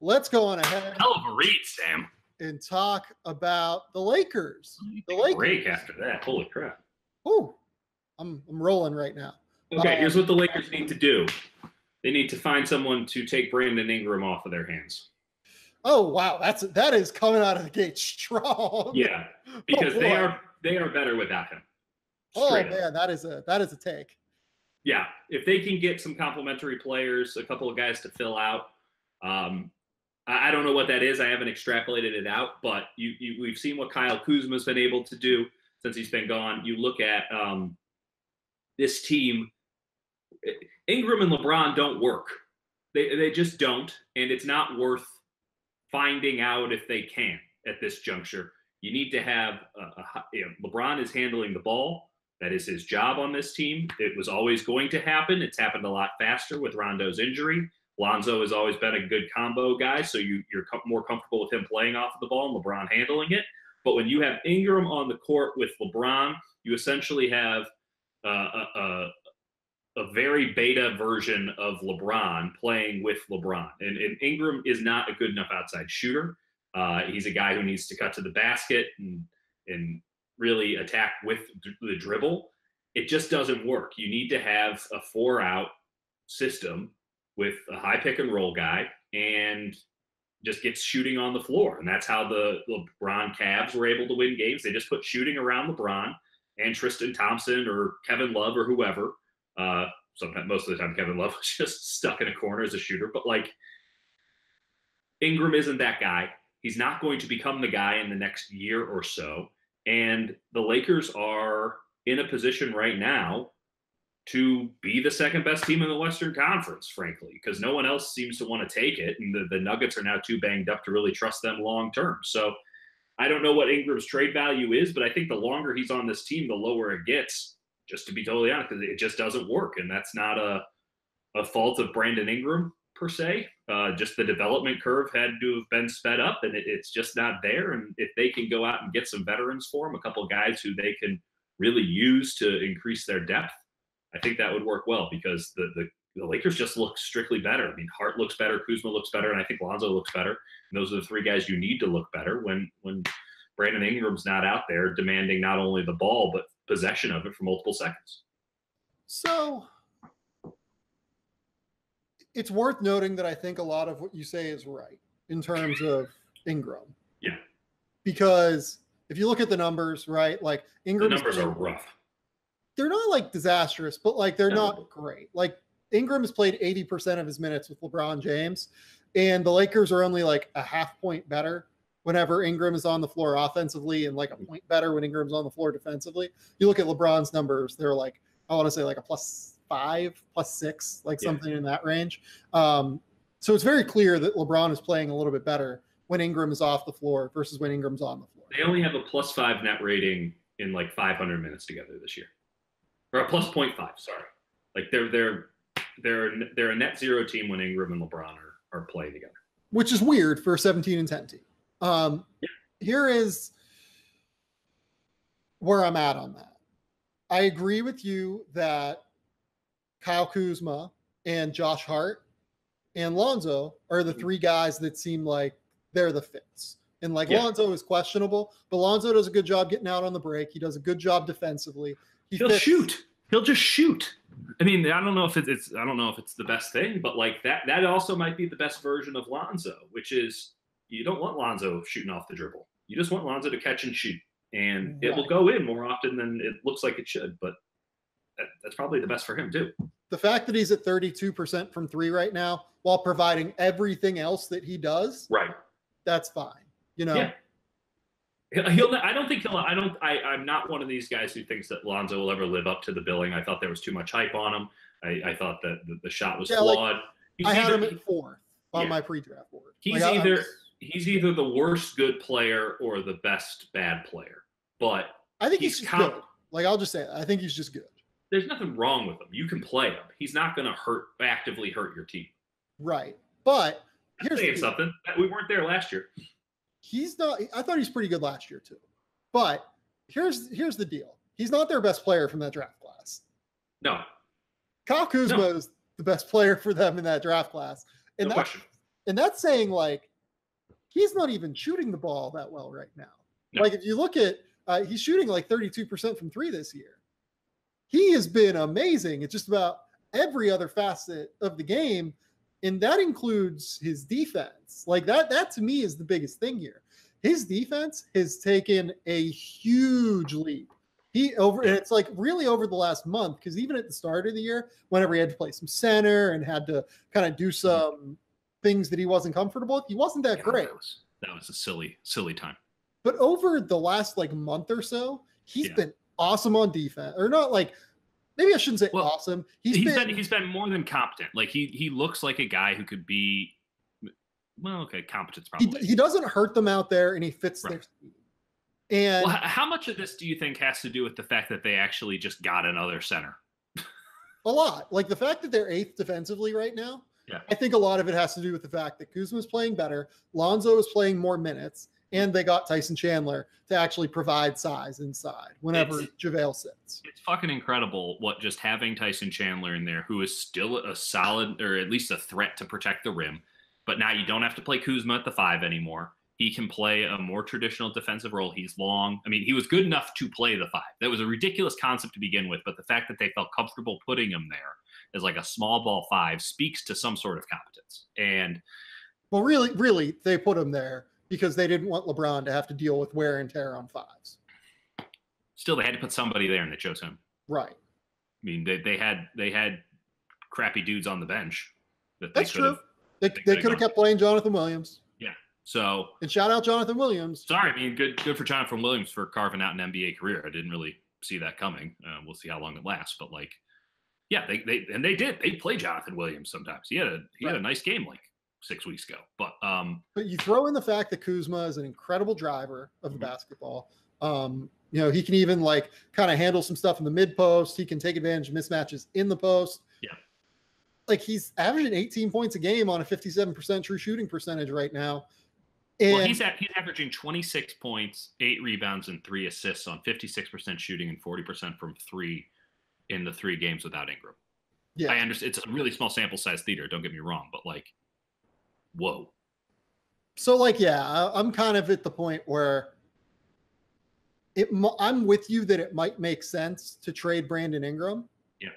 let's go on ahead. Hell of a read, Sam. And talk about the Lakers. The Lakers. Break after that. Holy crap. Ooh, I'm rolling right now. Okay, here's what the Lakers need to do. They need to find someone to take Brandon Ingram off of their hands. Oh wow, that is coming out of the gate strong. Yeah, because they are better without him. Straight up. that is a take. Yeah, if they can get some complementary players, a couple of guys to fill out. I don't know what that is. I haven't extrapolated it out, but we've seen what Kyle Kuzma's been able to do since he's been gone. You look at this team. Ingram and LeBron don't work. They just don't, and it's not worth finding out if they can at this juncture. You need to have LeBron is handling the ball. That is his job on this team. It was always going to happen. It's happened a lot faster with Rondo's injury. Lonzo has always been a good combo guy, so you're more comfortable with him playing off of the ball and LeBron handling it. But when you have Ingram on the court with LeBron, you essentially have a very beta version of LeBron playing with LeBron. And Ingram is not a good enough outside shooter. He's a guy who needs to cut to the basket and really attack with the dribble. It just doesn't work. You need to have a 4-out system with a high pick and roll guy and just gets shooting on the floor. And that's how the LeBron Cavs were able to win games. They just put shooting around LeBron and Tristan Thompson or Kevin Love or whoever. Sometimes, most of the time, Kevin Love was just stuck in a corner as a shooter. But, Ingram isn't that guy. He's not going to become the guy in the next year or so. And the Lakers are in a position right now to be the second best team in the Western Conference, frankly, because no one else seems to want to take it. And the Nuggets are now too banged up to really trust them long term. So I don't know what Ingram's trade value is, but I think the longer he's on this team, the lower it gets, just to be totally honest, because it just doesn't work. And that's not a fault of Brandon Ingram per se. Just the development curve had to have been sped up, and it's just not there. And if they can go out and get some veterans for him, a couple of guys who they can really use to increase their depth, I think that would work well, because the Lakers just look strictly better. I mean, Hart looks better, Kuzma looks better, and I think Lonzo looks better. And those are the three guys you need to look better when Brandon Ingram's not out there demanding not only the ball but possession of it for multiple seconds. So it's worth noting that I think a lot of what you say is right in terms of Ingram. Yeah. Because if you look at the numbers, right, Ingram, the numbers are rough. They're not disastrous, but they're not great. Ingram has played 80% of his minutes with LeBron James, and the Lakers are only a half point better whenever Ingram is on the floor offensively and a point better when Ingram's on the floor defensively. You look at LeBron's numbers, they're I want to say a +5, +6, something in that range. So it's very clear that LeBron is playing a little bit better when Ingram is off the floor versus when Ingram's on the floor. They only have a +5 net rating in 500 minutes together this year. Or a +0.5, sorry. They're a net zero team when Ingram and LeBron are playing together. Which is weird for a 17-10 team. Here is where I'm at on that. I agree with you that Kyle Kuzma and Josh Hart and Lonzo are the three guys that seem like they're the fits. And Lonzo is questionable, but Lonzo does a good job getting out on the break. He does a good job defensively. He'll shoot. He'll just shoot. I mean, I don't know if it's the best thing, but that also might be the best version of Lonzo, which is you don't want Lonzo shooting off the dribble. You just want Lonzo to catch and shoot, and it will go in more often than it looks like it should. But that's probably the best for him too. The fact that he's at 32% from three right now, while providing everything else that he does, right? That's fine. Yeah. I'm not one of these guys who thinks that Lonzo will ever live up to the billing. I thought there was too much hype on him. I thought that the shot was flawed. I had him at 4th on my pre-draft board. He's either the worst good player or the best bad player. But I think he's just good. I'll just say that. I think he's just good. There's nothing wrong with him. You can play him. He's not going to actively hurt your team. Right. But here's something. We weren't there last year. He's not. I thought he's pretty good last year too. But here's the deal. He's not their best player from that draft class. No. Kyle Kuzma is the best player for them in that draft class. And no question. And that's saying like he's not even shooting the ball that well right now. No. Like if you look at he's shooting like 32% from three this year. He has been amazing at just about every other facet of the game, and that includes his defense. Like that to me is the biggest thing here. His defense has taken a huge leap. And it's like really over the last month, because even at the start of the year, whenever he had to play some center and had to kind of do some things that he wasn't comfortable with, he wasn't that great. That was a silly time. But over the last like month or so, he's been awesome on defense. Or not like, maybe I shouldn't say awesome. He's been more than competent. Like he looks like a guy who could be, well, okay, competent's probably. He doesn't hurt them out there, and he fits their speed. And how much of this do you think has to do with the fact that they actually just got another center? A lot. Like the fact that they're 8th defensively right now. Yeah. I think a lot of it has to do with the fact that Kuzma's playing better, Lonzo is playing more minutes, and they got Tyson Chandler to actually provide size inside whenever JaVale sits. It's fucking incredible what just having Tyson Chandler in there, who is still a solid, or at least a threat to protect the rim. But now you don't have to play Kuzma at the 5 anymore. He can play a more traditional defensive role. He's long. I mean, he was good enough to play the 5. That was a ridiculous concept to begin with, but the fact that they felt comfortable putting him there as like a small ball 5 speaks to some sort of competence. And well, really, they put him there because they didn't want LeBron to have to deal with wear and tear on 5s. Still, they had to put somebody there, and they chose him. Right. I mean, they had crappy dudes on the bench that That's true. They could have kept playing Jonathan Williams. Yeah. So, and shout out Jonathan Williams. Sorry, I mean, good for Jonathan Williams for carving out an NBA career. I didn't really see that coming. We'll see how long it lasts, but like, yeah, they play Jonathan Williams sometimes. He had a nice game like 6 weeks ago, but you throw in the fact that Kuzma is an incredible driver of the basketball. He can even like kind of handle some stuff in the mid post. He can take advantage of mismatches in the post. Yeah. Like he's averaging 18 points a game on a 57% true shooting percentage right now. And he's averaging 26 points, 8 rebounds, and 3 assists on 56% shooting and 40% from 3 in the 3 games without Ingram. Yeah, I understand it's a really small sample size theater. Don't get me wrong, but like, whoa. So like, yeah, I'm kind of at the point where I'm with you that it might make sense to trade Brandon Ingram. Yeah.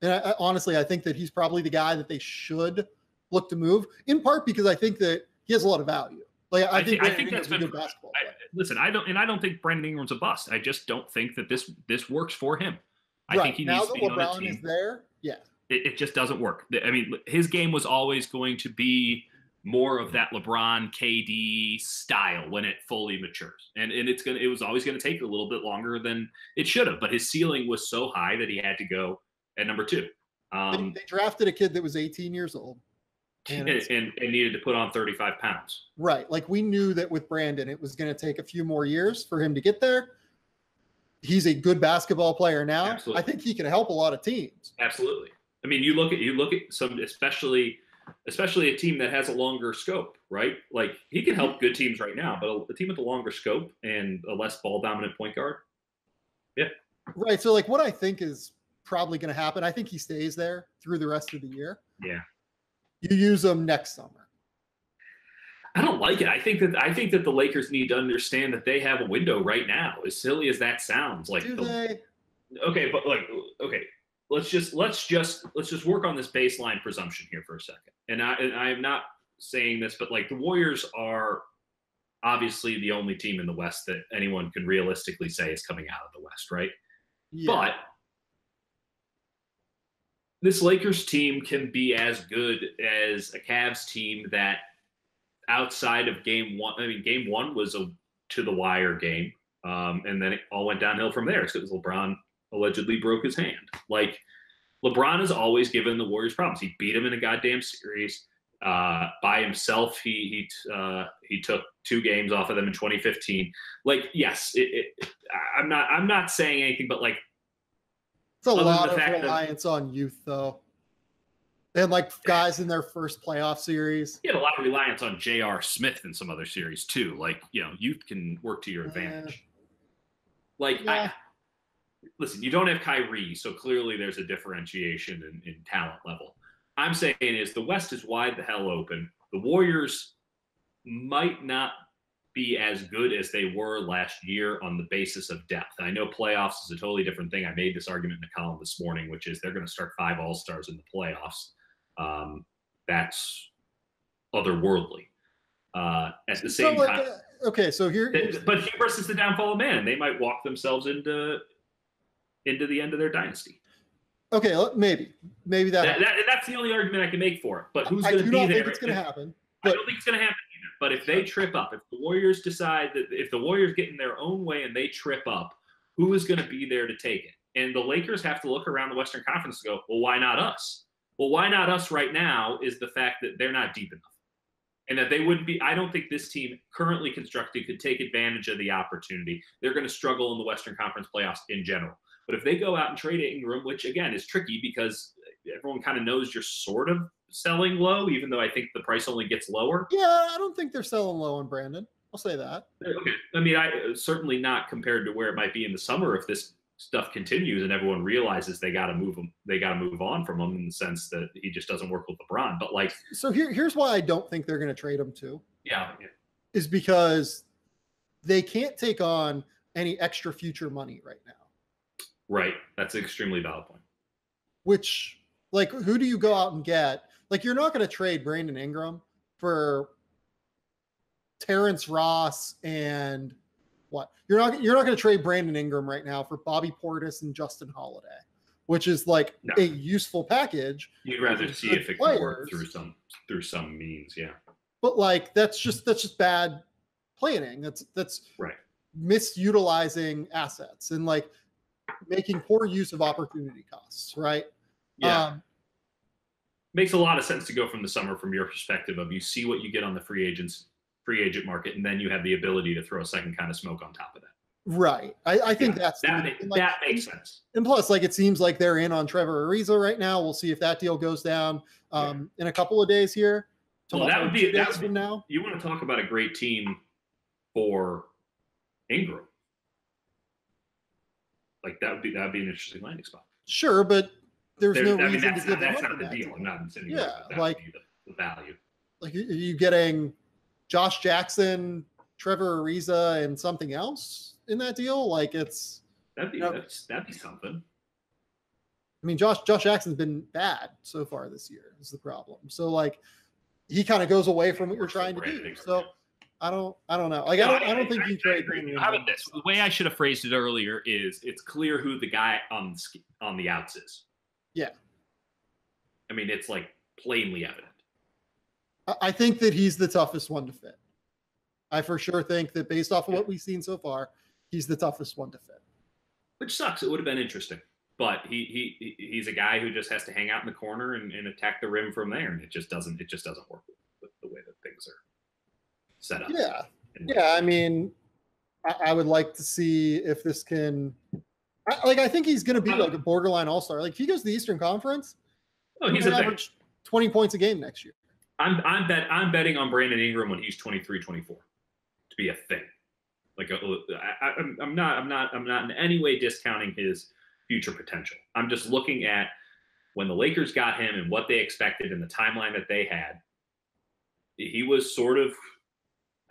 And honestly, I think that he's probably the guy that they should look to move, in part because I think that he has a lot of value. Like I think that's a good basketball player. Listen, I don't think Brandon Ingram's a bust. I just don't think that this works for him. I think he needs to be on a team. LeBron is there, yeah. It just doesn't work. I mean, his game was always going to be more of that LeBron KD style when it fully matures. And it was always going to take a little bit longer than it should have, but his ceiling was so high that he had to go at number 2. They drafted a kid that was 18 years old. And needed to put on 35 pounds. Right. Like we knew that with Brandon, it was going to take a few more years for him to get there. He's a good basketball player now. Absolutely. I think he can help a lot of teams. Absolutely. I mean, you look at some, especially a team that has a longer scope, right? Like he can help good teams right now, but a team with a longer scope and a less ball dominant point guard. Yeah. Right. So like what I think is probably going to happen, I think he stays there through the rest of the year. Yeah. You use them next summer. I don't like it. I think that the Lakers need to understand that they have a window right now. As silly as that sounds, like they? Okay, but like okay, let's just work on this baseline presumption here for a second. And I am not saying this, but like the Warriors are obviously the only team in the West that anyone can realistically say is coming out of the West, right? Yeah. But this Lakers team can be as good as a Cavs team that outside of game 1, I mean, game 1 was a to the wire game. And then it all went downhill from there because LeBron allegedly broke his hand. Like LeBron has always given the Warriors problems. He beat them in a goddamn series by himself. He took 2 games off of them in 2015. Like, yes, I'm not saying anything, but like, it's a lot of reliance on youth, though. And like guys in their first playoff series. He had a lot of reliance on J.R. Smith in some other series too. Like, youth can work to your advantage. Listen, you don't have Kyrie, so clearly there's a differentiation in talent level. I'm saying is the West is wide the hell open. The Warriors might not be as good as they were last year on the basis of depth. I know playoffs is a totally different thing. I made this argument in a column this morning, which is they're going to start 5 All-Stars in the playoffs. That's otherworldly. At the same time, okay, so but hubris is the downfall of man. They might walk themselves into the end of their dynasty. Okay, maybe that's the only argument I can make for it. But who's going to be there? I don't think it's going to happen. I don't think it's going to happen either. But if they trip up, if the Warriors decide that if the Warriors get in their own way and they trip up, who is going to be there to take it? And the Lakers have to look around the Western Conference and go, well, why not us? Well, why not us right now is the fact that they're not deep enough. And that they wouldn't be – I don't think this team currently constructed could take advantage of the opportunity. They're going to struggle in the Western Conference playoffs in general. But if they go out and trade Ingram, which, again, is tricky because everyone kind of knows you're sort of selling low, even though I think the price only gets lower. Yeah, I don't think they're selling low on Brandon. I'll say that. Okay. I mean, certainly not compared to where it might be in the summer if this stuff continues and everyone realizes they got to move him. They got to move on from him in the sense that he just doesn't work with LeBron. But like, so here's why I don't think they're going to trade him too. Yeah. Is because they can't take on any extra future money right now. Right. That's an extremely valid point. Which, like, who do you go out and get? Like, you're not going to trade Brandon Ingram for Terrence Ross and what? You're not going to trade Brandon Ingram right now for Bobby Portis and Justin Holiday, which is like a useful package. You'd rather see if it can work through some means, yeah. But like that's just bad planning. That's right. Misutilizing assets and like making poor use of opportunity costs, right? Yeah. Makes a lot of sense to go from the summer from your perspective of you see what you get on the free agent market, and then you have the ability to throw a second kind of smoke on top of that. Right. I think that makes sense. And plus, like, it seems like they're in on Trevor Ariza right now. We'll see if that deal goes down in a couple of days here. Well, that would be now. You want to talk about a great team for Ingram. Like that'd be an interesting landing spot. Sure, but there's no reason to give that's not the deal. I'm not insinuating that would be the value. Like, are you getting Josh Jackson, Trevor Ariza, and something else in that deal? Like, it's that'd be something. I mean, Josh Jackson's been bad so far this year. Is the problem? So like, he kind of goes away from what you're trying to do. So I don't know. Like, I don't think you trade. How about this? The way I should have phrased it earlier is it's clear who the guy on the outs is. Yeah. I mean, it's like plainly evident. I think that he's the toughest one to fit. I for sure think that based off of what we've seen so far, he's the toughest one to fit. Which sucks. It would have been interesting. But he's a guy who just has to hang out in the corner and attack the rim from there, and it just doesn't work with the way that things are set up. Yeah. I mean, I would like to see if this can. I think he's going to be like a borderline all-star. Like, if he goes to the Eastern Conference, he's average 20 points a game next year. I'm betting on Brandon Ingram when he's 23, 24 to be a thing. Like, I'm not in any way discounting his future potential. I'm just looking at when the Lakers got him and what they expected and the timeline that they had. He was sort of,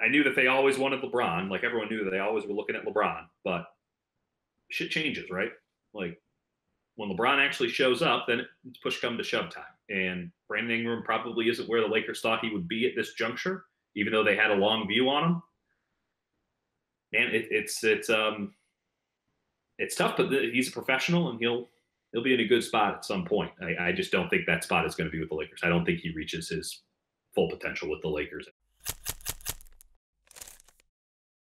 I knew that they always wanted LeBron. Like, everyone knew that they always were looking at LeBron, but shit changes, right? Like, when LeBron actually shows up, then it's push come to shove time. And Brandon Ingram probably isn't where the Lakers thought he would be at this juncture, even though they had a long view on him. Man, it's tough, but he's a professional and he'll be in a good spot at some point. I just don't think that spot is going to be with the Lakers. I don't think he reaches his full potential with the Lakers.